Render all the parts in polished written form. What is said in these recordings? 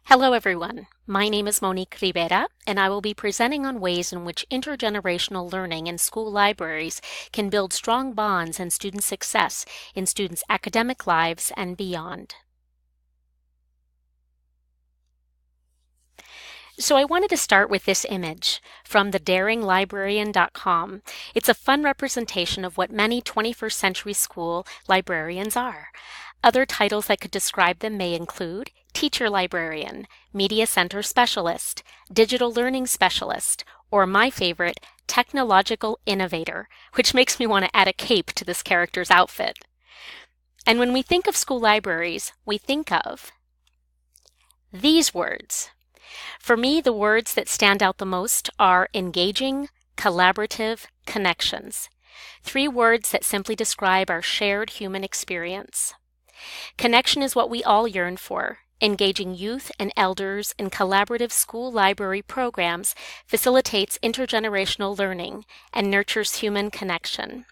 Hello everyone, my name is Monique Rivera and I will be presenting on ways in which intergenerational learning in school libraries can build strong bonds and student success in students' academic lives and beyond. So I wanted to start with this image from thedaringlibrarian.com. It's a fun representation of what many 21st century school librarians are. Other titles that could describe them may include teacher librarian, media center specialist, digital learning specialist, or my favorite, technological innovator, which makes me want to add a cape to this character's outfit. And when we think of school libraries, we think of these words. For me, the words that stand out the most are engaging, collaborative, connections. Three words that simply describe our shared human experience. Connection is what we all yearn for. Engaging youth and elders in collaborative school library programs facilitates intergenerational learning and nurtures human connection.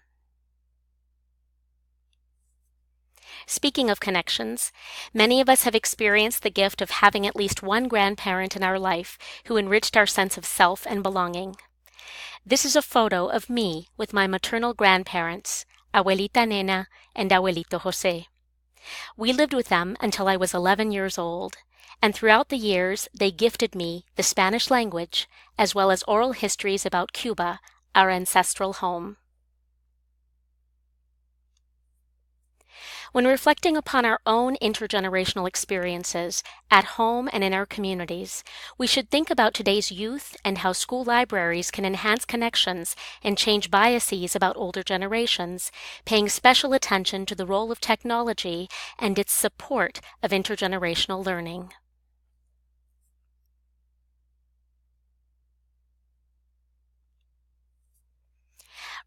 Speaking of connections, many of us have experienced the gift of having at least one grandparent in our life who enriched our sense of self and belonging. This is a photo of me with my maternal grandparents, Abuelita Nena and Abuelito Jose. We lived with them until I was 11 years old, and throughout the years they gifted me the Spanish language as well as oral histories about Cuba, our ancestral home. When reflecting upon our own intergenerational experiences at home and in our communities, we should think about today's youth and how school libraries can enhance connections and change biases about older generations, paying special attention to the role of technology and its support of intergenerational learning.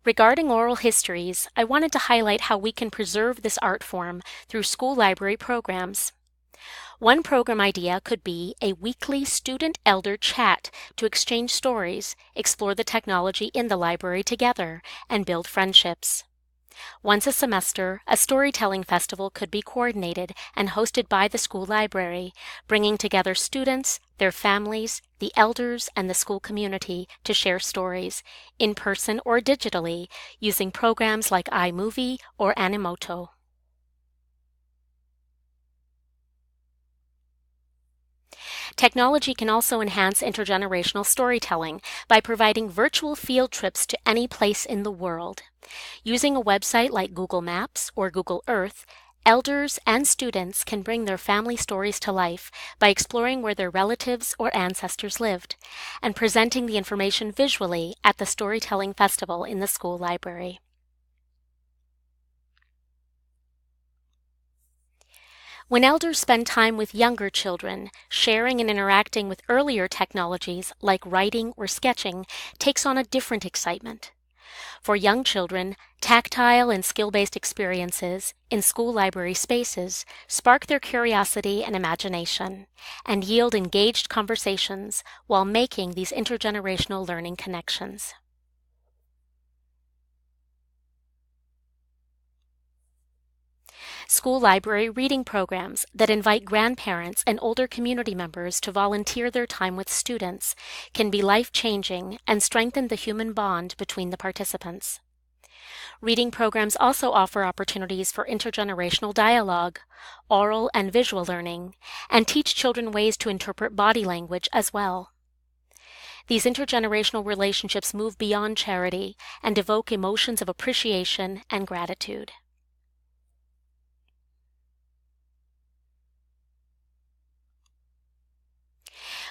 Regarding oral histories, I wanted to highlight how we can preserve this art form through school library programs. One program idea could be a weekly student-elder chat to exchange stories, explore the technology in the library together, and build friendships. Once a semester, a storytelling festival could be coordinated and hosted by the school library, bringing together students, their families, the elders, and the school community to share stories, in person or digitally, using programs like iMovie or Animoto. Technology can also enhance intergenerational storytelling by providing virtual field trips to any place in the world. Using a website like Google Maps or Google Earth, elders and students can bring their family stories to life by exploring where their relatives or ancestors lived, and presenting the information visually at the storytelling festival in the school library. When elders spend time with younger children, sharing and interacting with earlier technologies like writing or sketching takes on a different excitement. For young children, tactile and skill-based experiences in school library spaces spark their curiosity and imagination and yield engaged conversations while making these intergenerational learning connections. School library reading programs that invite grandparents and older community members to volunteer their time with students can be life-changing and strengthen the human bond between the participants. Reading programs also offer opportunities for intergenerational dialogue, oral and visual learning, and teach children ways to interpret body language as well. These intergenerational relationships move beyond charity and evoke emotions of appreciation and gratitude.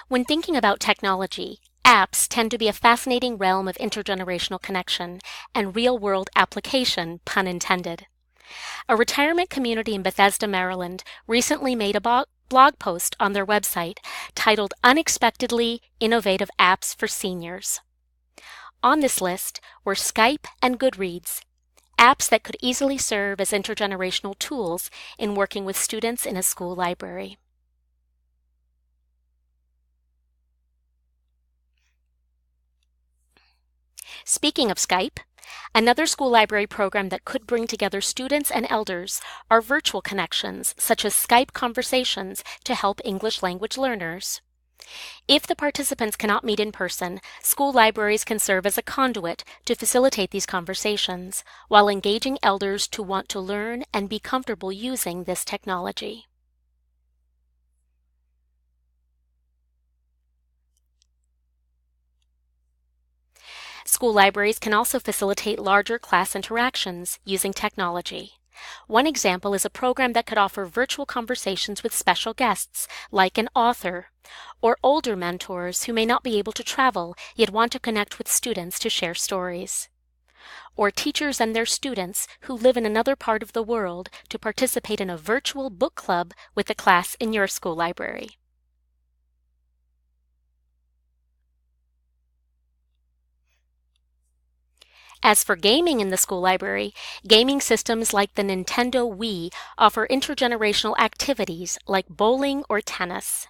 When thinking about technology, apps tend to be a fascinating realm of intergenerational connection and real-world application, pun intended. A retirement community in Bethesda, Maryland, recently made a blog post on their website titled Unexpectedly Innovative Apps for Seniors. On this list were Skype and Goodreads, apps that could easily serve as intergenerational tools in working with students in a school library. Speaking of Skype, Another school library program that could bring together students and elders are virtual connections, such as Skype conversations to help English language learners. If the participants cannot meet in person, school libraries can serve as a conduit to facilitate these conversations, while engaging elders to want to learn and be comfortable using this technology. School libraries can also facilitate larger class interactions using technology. One example is a program that could offer virtual conversations with special guests, like an author, or older mentors who may not be able to travel yet want to connect with students to share stories. Or teachers and their students who live in another part of the world to participate in a virtual book club with a class in your school library. As for gaming in the school library, gaming systems like the Nintendo Wii offer intergenerational activities like bowling or tennis.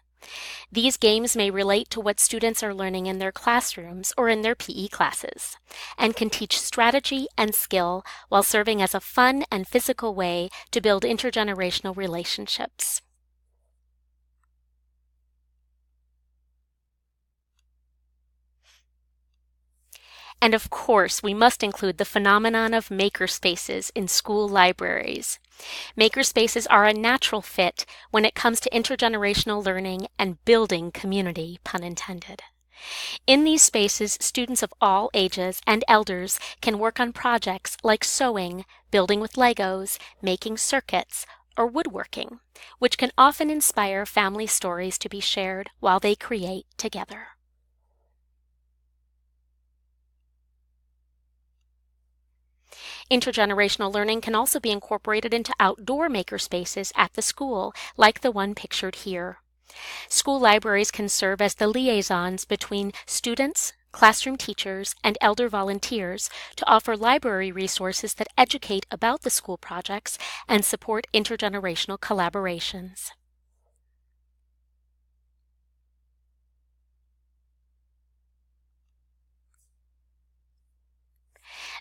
These games may relate to what students are learning in their classrooms or in their PE classes, and can teach strategy and skill while serving as a fun and physical way to build intergenerational relationships. And of course, we must include the phenomenon of makerspaces in school libraries. Makerspaces are a natural fit when it comes to intergenerational learning and building community, pun intended. In these spaces, students of all ages and elders can work on projects like sewing, building with Legos, making circuits, or woodworking, which can often inspire family stories to be shared while they create together. Intergenerational learning can also be incorporated into outdoor makerspaces at the school, like the one pictured here. School libraries can serve as the liaisons between students, classroom teachers, and elder volunteers to offer library resources that educate about the school projects and support intergenerational collaborations.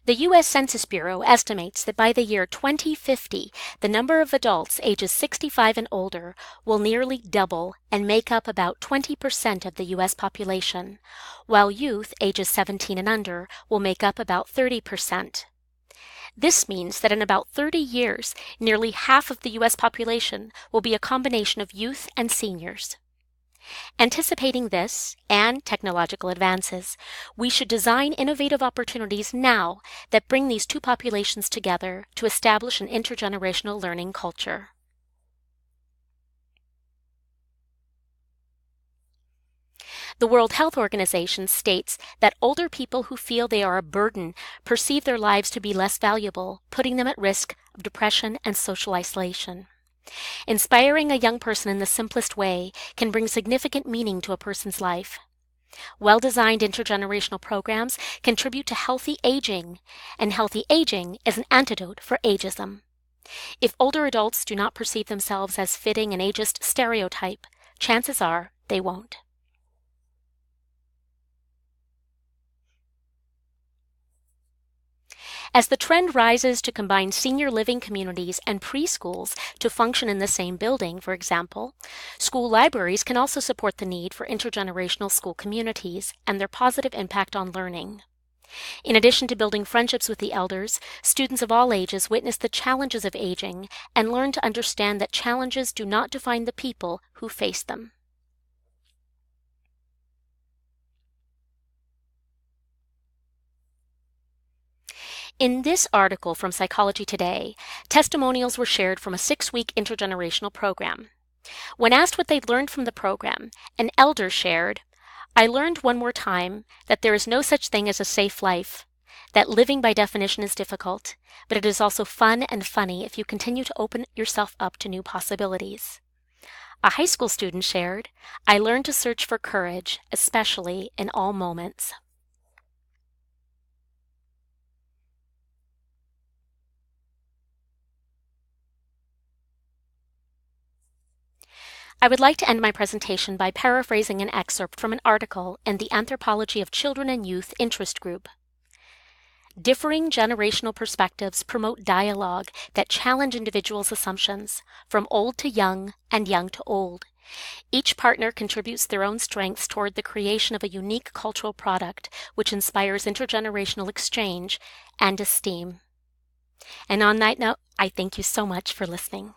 The U.S. Census Bureau estimates that by the year 2050, the number of adults ages 65 and older will nearly double and make up about 20% of the U.S. population, while youth ages 17 and under will make up about 30%. This means that in about 30 years, nearly half of the U.S. population will be a combination of youth and seniors. Anticipating this and technological advances, we should design innovative opportunities now that bring these two populations together to establish an intergenerational learning culture. The World Health Organization states that older people who feel they are a burden perceive their lives to be less valuable, putting them at risk of depression and social isolation. Inspiring a young person in the simplest way can bring significant meaning to a person's life. Well-designed intergenerational programs contribute to healthy aging, and healthy aging is an antidote for ageism. If older adults do not perceive themselves as fitting an ageist stereotype, chances are they won't. As the trend rises to combine senior living communities and preschools to function in the same building, for example, school libraries can also support the need for intergenerational school communities and their positive impact on learning. In addition to building friendships with the elders, students of all ages witness the challenges of aging and learn to understand that challenges do not define the people who face them. In this article from Psychology Today, testimonials were shared from a 6-week intergenerational program. When asked what they'd learned from the program, an elder shared, "I learned one more time that there is no such thing as a safe life, that living by definition is difficult, but it is also fun and funny if you continue to open yourself up to new possibilities." A high school student shared, "I learned to search for courage, especially in all moments." I would like to end my presentation by paraphrasing an excerpt from an article in the Anthropology of Children and Youth interest group. Differing generational perspectives promote dialogue that challenge individuals' assumptions, from old to young and young to old. Each partner contributes their own strengths toward the creation of a unique cultural product which inspires intergenerational exchange and esteem. And on that note, I thank you so much for listening.